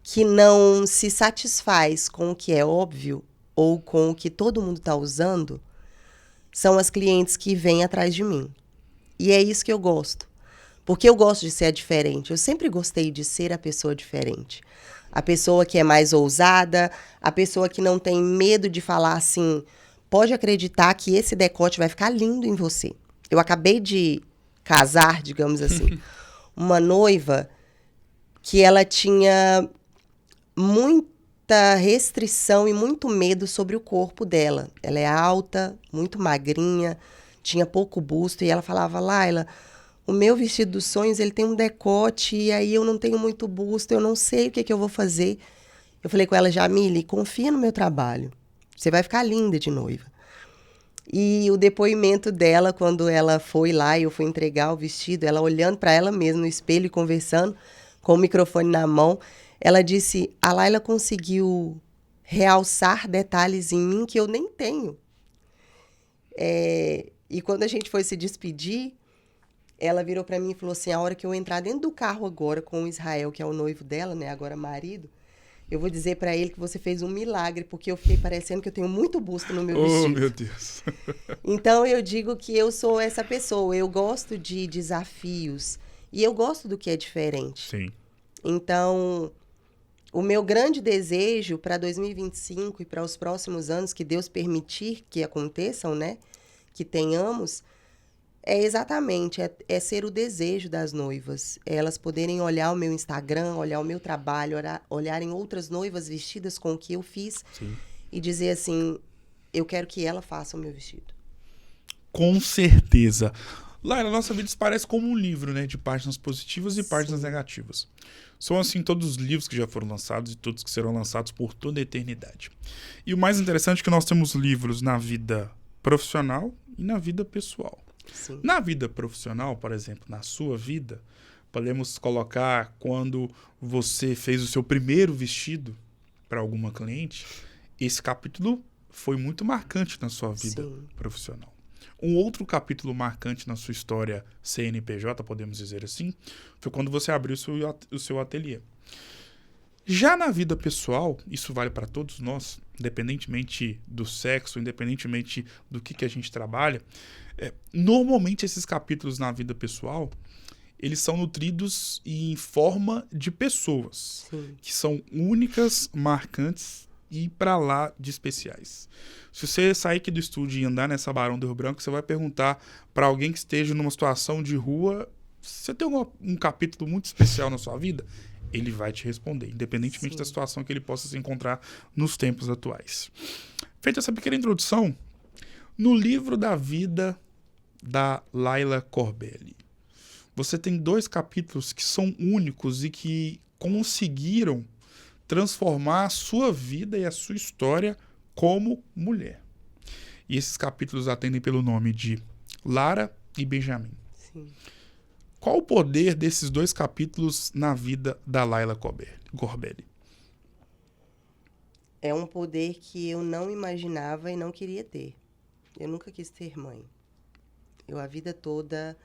que não se satisfaz com o que é óbvio ou com o que todo mundo está usando, são as clientes que vêm atrás de mim. E é isso que eu gosto. Porque eu gosto de ser a diferente. Eu sempre gostei de ser a pessoa diferente. A pessoa que é mais ousada, a pessoa que não tem medo de falar assim, pode acreditar que esse decote vai ficar lindo em você. Eu acabei de casar, digamos assim, uma noiva que ela tinha muita restrição e muito medo sobre o corpo dela. Ela é alta, muito magrinha, tinha pouco busto, e ela falava, Laila, o meu vestido dos sonhos, ele tem um decote, e aí eu não tenho muito busto, eu não sei o que eu vou fazer. Eu falei com ela, Jamile, confia no meu trabalho, você vai ficar linda de noiva. E o depoimento dela, quando ela foi lá e eu fui entregar o vestido, ela olhando para ela mesma no espelho e conversando, com o microfone na mão, ela disse, a Laila conseguiu realçar detalhes em mim que eu nem tenho. E quando a gente foi se despedir, ela virou para mim e falou assim, a hora que eu entrar dentro do carro agora com o Israel, que é o noivo dela, né, agora marido, eu vou dizer para ele que você fez um milagre, porque eu fiquei parecendo que eu tenho muito busto no meu vestido. Oh, meu Deus. Então, eu digo que eu sou essa pessoa. Eu gosto de desafios e eu gosto do que é diferente. Sim. Então, o meu grande desejo para 2025 e para os próximos anos, que Deus permitir que aconteçam, né? Que tenhamos, é exatamente, é ser o desejo das noivas. É elas poderem olhar o meu Instagram, olhar o meu trabalho, olharem outras noivas vestidas com o que eu fiz. Sim. E dizer assim, eu quero que ela faça o meu vestido. Com certeza. Laila, nossa vida se parece como um livro, né? De páginas positivas e páginas negativas. São assim todos os livros que já foram lançados e todos que serão lançados por toda a eternidade. E o mais interessante é que nós temos livros na vida profissional e na vida pessoal. Sim. Na vida profissional, por exemplo, na sua vida, podemos colocar quando você fez o seu primeiro vestido para alguma cliente. Esse capítulo foi muito marcante na sua vida profissional. Um outro capítulo marcante na sua história CNPJ, podemos dizer assim, foi quando você abriu o seu ateliê. Já na vida pessoal, isso vale para todos nós, independentemente do sexo, independentemente do que a gente trabalha, normalmente esses capítulos na vida pessoal, eles são nutridos em forma de pessoas, que são únicas, marcantes e para lá de especiais. Se você sair aqui do estúdio e andar nessa Barão do Rio Branco, você vai perguntar para alguém que esteja numa situação de rua, você tem um capítulo muito especial na sua vida? Ele vai te responder, independentemente da situação que ele possa se encontrar nos tempos atuais. Feita essa pequena introdução, no livro da vida da Laila Corbelli, você tem 2 capítulos que são únicos e que conseguiram transformar a sua vida e a sua história como mulher. E esses capítulos atendem pelo nome de Lara e Benjamin. Sim. Qual o poder desses 2 capítulos na vida da Laila Corbelli? É um poder que eu não imaginava e não queria ter. Eu nunca quis ter mãe. Eu a vida toda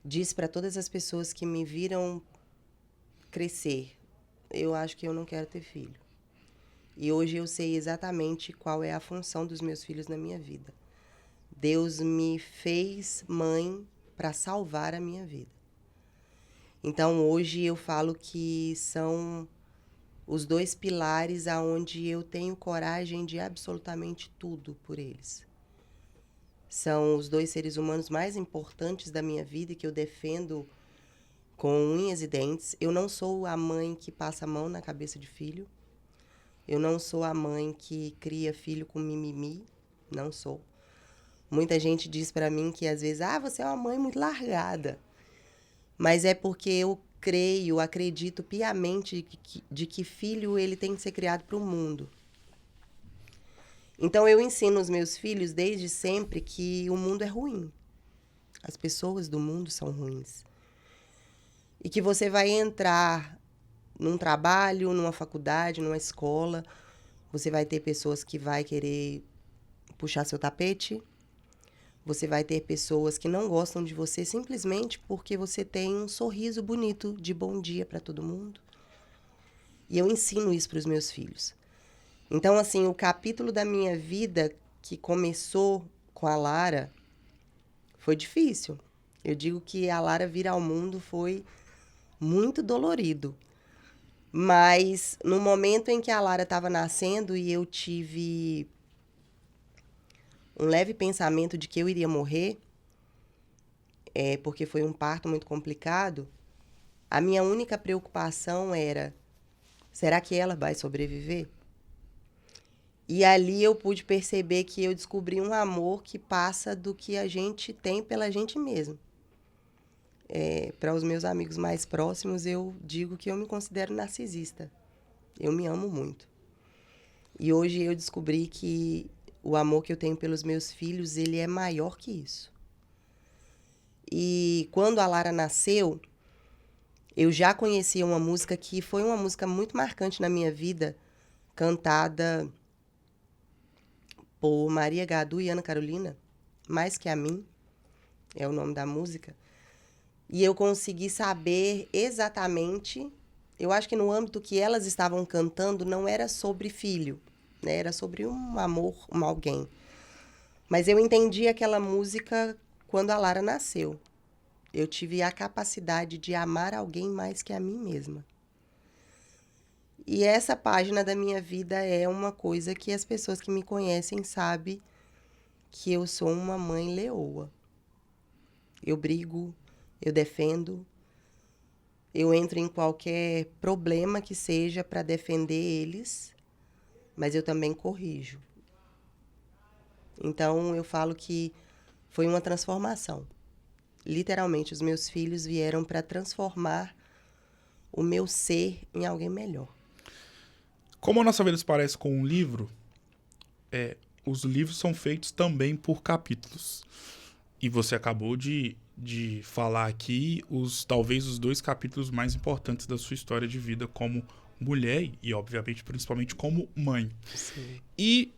disse para todas as pessoas que me viram crescer, eu acho que eu não quero ter filho. E hoje eu sei exatamente qual é a função dos meus filhos na minha vida. Deus me fez mãe para salvar a minha vida. Então, hoje eu falo que são os 2 pilares aonde eu tenho coragem de absolutamente tudo por eles. São os 2 seres humanos mais importantes da minha vida e que eu defendo com unhas e dentes. Eu não sou a mãe que passa a mão na cabeça de filho. Eu não sou a mãe que cria filho com mimimi. Não sou. Muita gente diz para mim que às vezes, você é uma mãe muito largada. Mas é porque eu acredito piamente de que filho ele tem que ser criado para o mundo. Então eu ensino os meus filhos desde sempre que o mundo é ruim. As pessoas do mundo são ruins. E que você vai entrar num trabalho, numa faculdade, numa escola, você vai ter pessoas que vai querer puxar seu tapete, você vai ter pessoas que não gostam de você simplesmente porque você tem um sorriso bonito de bom dia para todo mundo. E eu ensino isso para os meus filhos. Então, assim, o capítulo da minha vida que começou com a Lara foi difícil. Eu digo que a Lara vir ao mundo foi muito dolorido. Mas no momento em que a Lara estava nascendo e eu tive um leve pensamento de que eu iria morrer, porque foi um parto muito complicado, a minha única preocupação era, será que ela vai sobreviver? E ali eu pude perceber que eu descobri um amor que passa do que a gente tem pela gente mesmo. Para os meus amigos mais próximos, eu digo que eu me considero narcisista. Eu me amo muito. E hoje eu descobri que o amor que eu tenho pelos meus filhos, ele é maior que isso. E quando a Lara nasceu, eu já conhecia uma música que foi uma música muito marcante na minha vida, cantada por Maria Gadu e Ana Carolina, Mais Que a Mim, é o nome da música. E eu consegui saber exatamente, eu acho que no âmbito que elas estavam cantando não era sobre filho, né? Era sobre um amor, alguém. Mas eu entendi aquela música quando a Lara nasceu. Eu tive a capacidade de amar alguém mais que a mim mesma. E essa página da minha vida é uma coisa que as pessoas que me conhecem sabem que eu sou uma mãe leoa. Eu brigo, eu defendo, eu entro em qualquer problema que seja para defender eles, mas eu também corrijo. Então, eu falo que foi uma transformação. Literalmente, os meus filhos vieram para transformar o meu ser em alguém melhor. Como a nossa vida se parece com um livro, os livros são feitos também por capítulos. E você acabou de falar aqui talvez os 2 capítulos mais importantes da sua história de vida como mulher e, obviamente, principalmente como mãe. Sim. E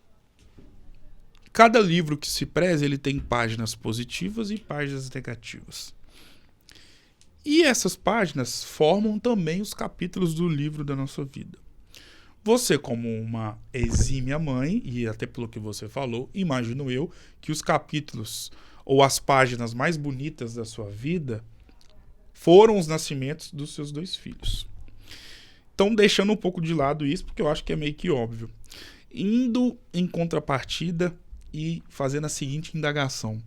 cada livro que se preza, ele tem páginas positivas e páginas negativas. E essas páginas formam também os capítulos do livro da nossa vida. Você, como uma exímia mãe, e até pelo que você falou, imagino eu que os capítulos ou as páginas mais bonitas da sua vida foram os nascimentos dos seus 2 filhos. Então, deixando um pouco de lado isso, porque eu acho que é meio que óbvio. Indo em contrapartida e fazendo a seguinte indagação.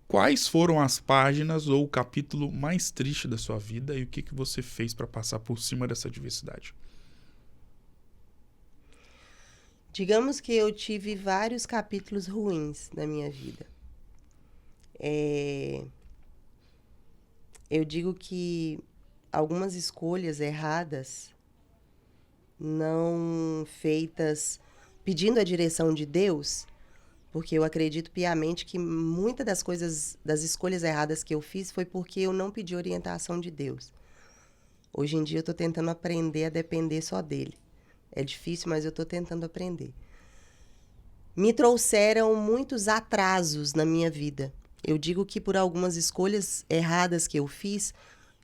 Quais foram as páginas ou o capítulo mais triste da sua vida e o que você fez para passar por cima dessa adversidade? Digamos que eu tive vários capítulos ruins na minha vida. Eu digo que algumas escolhas erradas, não feitas pedindo a direção de Deus, porque eu acredito piamente que muitas das coisas, das escolhas erradas que eu fiz foi porque eu não pedi orientação de Deus. Hoje em dia eu estou tentando aprender a depender só dele. É difícil, mas eu estou tentando aprender. Me trouxeram muitos atrasos na minha vida. Eu digo que por algumas escolhas erradas que eu fiz,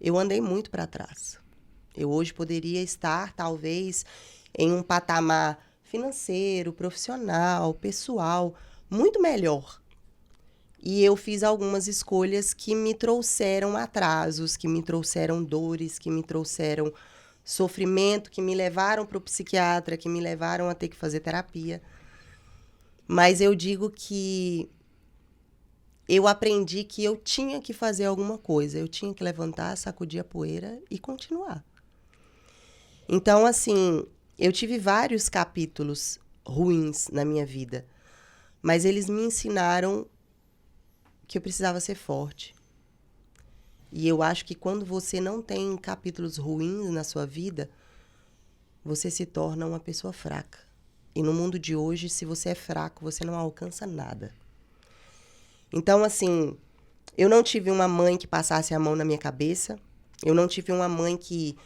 eu andei muito para trás. Eu hoje poderia estar, talvez, em um patamar financeiro, profissional, pessoal, muito melhor. E eu fiz algumas escolhas que me trouxeram atrasos, que me trouxeram dores, que me trouxeram sofrimento, que me levaram para o psiquiatra, que me levaram a ter que fazer terapia. Mas eu digo que eu aprendi que eu tinha que fazer alguma coisa. Eu tinha que levantar, sacudir a poeira e continuar. Então, assim, eu tive vários capítulos ruins na minha vida. Mas eles me ensinaram que eu precisava ser forte. E eu acho que quando você não tem capítulos ruins na sua vida, você se torna uma pessoa fraca. E no mundo de hoje, se você é fraco, você não alcança nada. Então, assim, eu não tive uma mãe que passasse a mão na minha cabeça. Eu não tive uma mãe que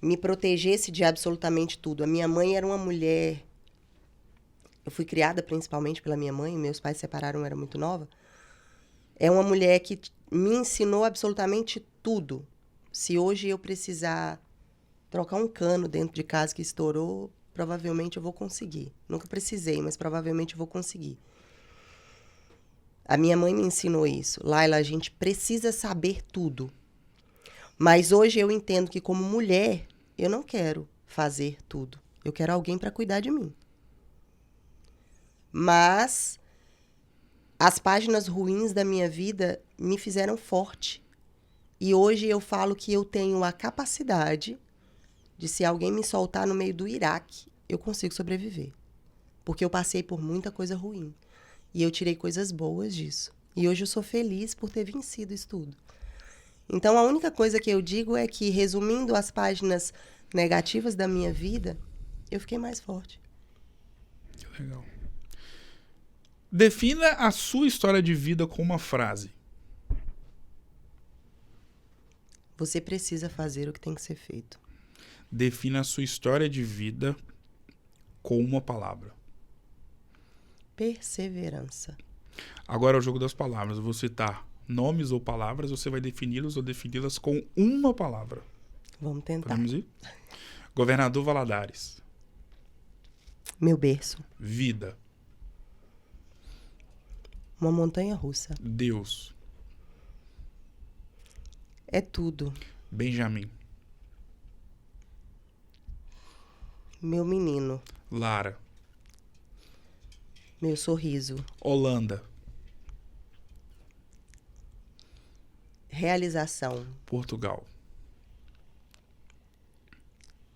me protegesse de absolutamente tudo. A minha mãe era uma mulher... Eu fui criada principalmente pela minha mãe. Meus pais se separaram, eu era muito nova. É uma mulher que me ensinou absolutamente tudo. Se hoje eu precisar trocar um cano dentro de casa que estourou, provavelmente eu vou conseguir. Nunca precisei, mas provavelmente eu vou conseguir. A minha mãe me ensinou isso. Laila, a gente precisa saber tudo. Mas hoje eu entendo que como mulher, eu não quero fazer tudo. Eu quero alguém para cuidar de mim. Mas as páginas ruins da minha vida me fizeram forte. E hoje eu falo que eu tenho a capacidade de, se alguém me soltar no meio do Iraque, eu consigo sobreviver. Porque eu passei por muita coisa ruim. E eu tirei coisas boas disso. E hoje eu sou feliz por ter vencido isso tudo. Então, a única coisa que eu digo é que, resumindo as páginas negativas da minha vida, eu fiquei mais forte. Que legal. Defina a sua história de vida com uma frase. Você precisa fazer o que tem que ser feito. Defina a sua história de vida com uma palavra. Perseverança. Agora é o jogo das palavras. Eu vou citar nomes ou palavras, você vai defini-los ou defini-las com uma palavra. Vamos tentar. Podemos ir? Governador Valadares. Meu berço. Vida. Uma montanha russa. Deus. É tudo. Benjamin. Meu menino. Lara. Meu sorriso. Holanda. Realização. Portugal.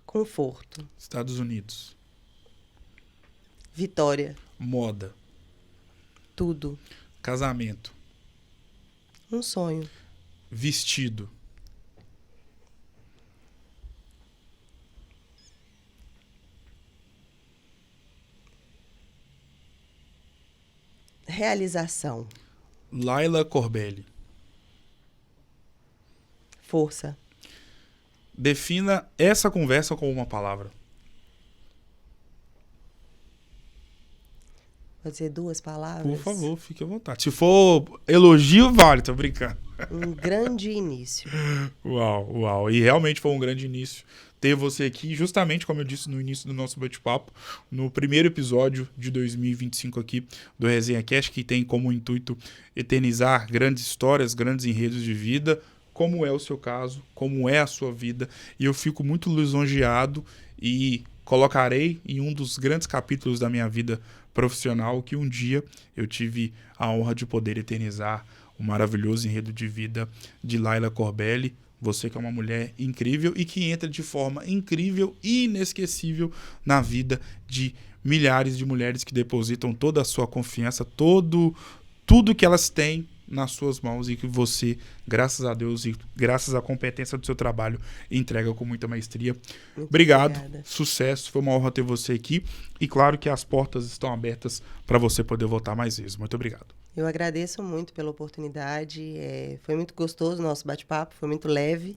Conforto. Estados Unidos. Vitória. Moda. Tudo. Casamento. Um sonho. Vestido. Realização. Laila Corbelli. Força. Defina essa conversa com uma palavra. Pode ser 2 palavras? Por favor, fique à vontade. Se for elogio, vale, tô brincando. Um grande início. Uau, uau. E realmente foi um grande início ter você aqui, justamente como eu disse no início do nosso bate-papo, no primeiro episódio de 2025 aqui do Resenha Cast, que tem como intuito eternizar grandes histórias, grandes enredos de vida, como é o seu caso, como é a sua vida. E eu fico muito lisonjeado e colocarei em um dos grandes capítulos da minha vida profissional que um dia eu tive a honra de poder eternizar o maravilhoso enredo de vida de Laila Corbelli. Você que é uma mulher incrível e que entra de forma incrível e inesquecível na vida de milhares de mulheres que depositam toda a sua confiança, tudo que elas têm nas suas mãos e que você, graças a Deus e graças à competência do seu trabalho, entrega com muita maestria. Muito Obrigado, obrigada. Sucesso, foi uma honra ter você aqui e claro que as portas estão abertas para você poder voltar mais vezes. Muito obrigado. Eu agradeço muito pela oportunidade. Foi muito gostoso o nosso bate-papo, foi muito leve.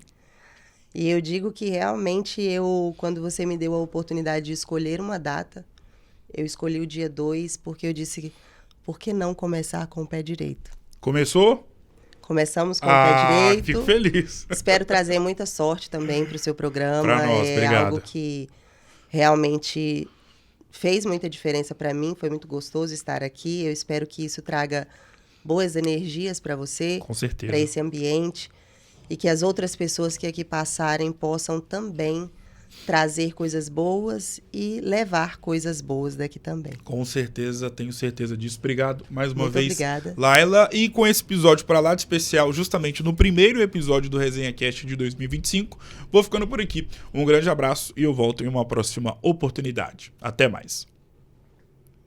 E eu digo que realmente quando você me deu a oportunidade de escolher uma data, eu escolhi o dia 2 porque eu disse, por que não começar com o pé direito? Começou? Começamos com o pé direito. Fico feliz. Espero trazer muita sorte também para o seu programa. Pra nós, obrigado. Algo que realmente fez muita diferença para mim, foi muito gostoso estar aqui. Eu espero que isso traga boas energias para você, Com certeza. para esse ambiente, e que as outras pessoas que aqui passarem possam também trazer coisas boas e levar coisas boas daqui também. Com certeza, tenho certeza disso. Obrigado mais uma Muito vez, obrigada. Laila. E com esse episódio para lá de especial, justamente no primeiro episódio do Resenha Cast de 2025, vou ficando por aqui. Um grande abraço e eu volto em uma próxima oportunidade. Até mais.